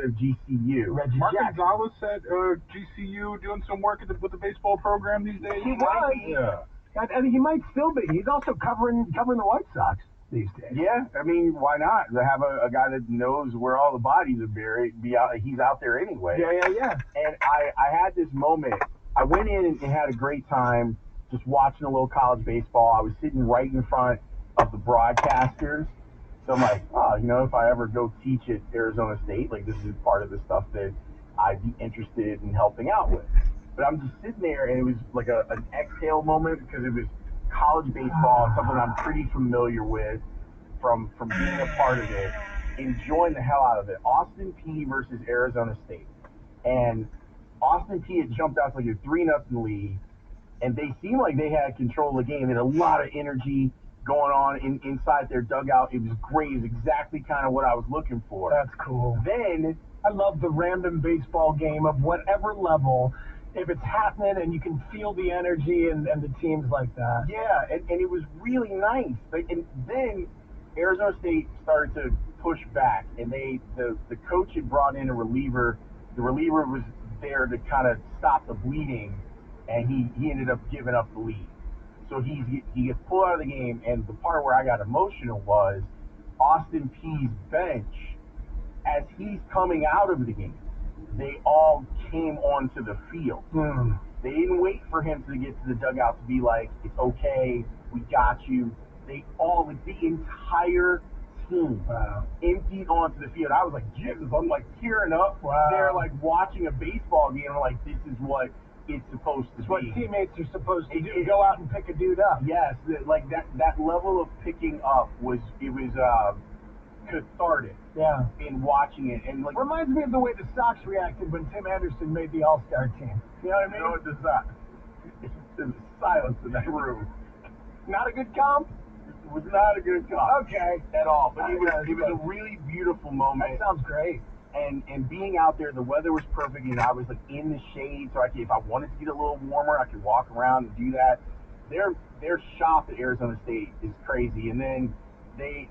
of GCU. Reggie Mark Jackson. Gonzalez at GCU doing some work with the baseball program these days. He was. Yeah. I think he might still be. He's also covering the White Sox these days. Yeah, I mean, why not? To have a guy that knows where all the bodies are buried, he's out there anyway. Yeah. And I had this moment. I went in and had a great time just watching a little college baseball. I was sitting right in front of the broadcasters. So I'm like, oh, if I ever go teach at Arizona State, like this is part of the stuff that I'd be interested in helping out with. But I'm just sitting there, and it was like an exhale moment because it was college baseball, something I'm pretty familiar with from being a part of it, enjoying the hell out of it. Austin Peay versus Arizona State. And Austin Peay had jumped out to like a 3-0 lead, and they seemed like they had control of the game. They had a lot of energy going on inside their dugout. It was great. It was exactly kind of what I was looking for. That's cool. Then I love the random baseball game of whatever level. If it's happening and you can feel the energy and the teams like that. yeah, and it was really nice. And then Arizona State started to push back, and the coach had brought in a reliever. The reliever was there to kind of stop the bleeding, and he ended up giving up the lead. So he gets pulled out of the game, and the part where I got emotional was Austin Peay's bench. As he's coming out of the game, they all came onto the field. They didn't wait for him to get to the dugout to be like, it's okay, we got you. The entire team emptied onto the field. I was like, Jesus, I'm like tearing up. Wow. They're like watching a baseball game. I'm like, this is what it's supposed to It's be. what teammates are supposed to do. Go out and pick a dude up. Yes, like that level of picking up was cathartic. Yeah. In watching it, and like Reminds me of the way the Sox reacted when Tim Anderson made the All-Star team. You know what I mean? no, it does not. There's silence in that room. Not a good comp? It was not a good call. Okay. At all. But it was good. a really beautiful moment. That sounds great. And being out there, the weather was perfect, and I was like in the shade, so if I wanted to get a little warmer, I could walk around and do that. Their shop at Arizona State is crazy, and then they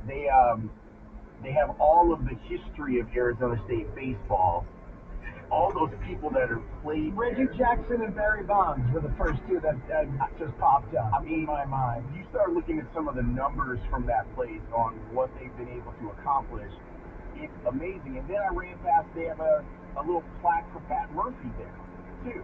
have all of the history of Arizona State baseball. All those people that have played. Reggie Jackson and Barry Bonds were the first two that just popped up in my mind. You start looking at some of the numbers from that place on what they've been able to accomplish. It's amazing. And then I ran past, they have a little plaque for Pat Murphy there, too.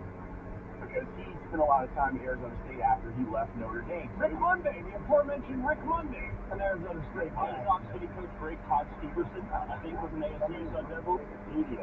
Because he spent a lot of time at Arizona State after he left Notre Dame. Rick Monday, the aforementioned Rick Monday, an Arizona State guy. Sox City coach Greg Todd Steverson, I think was an ASU Sun Devil. Media.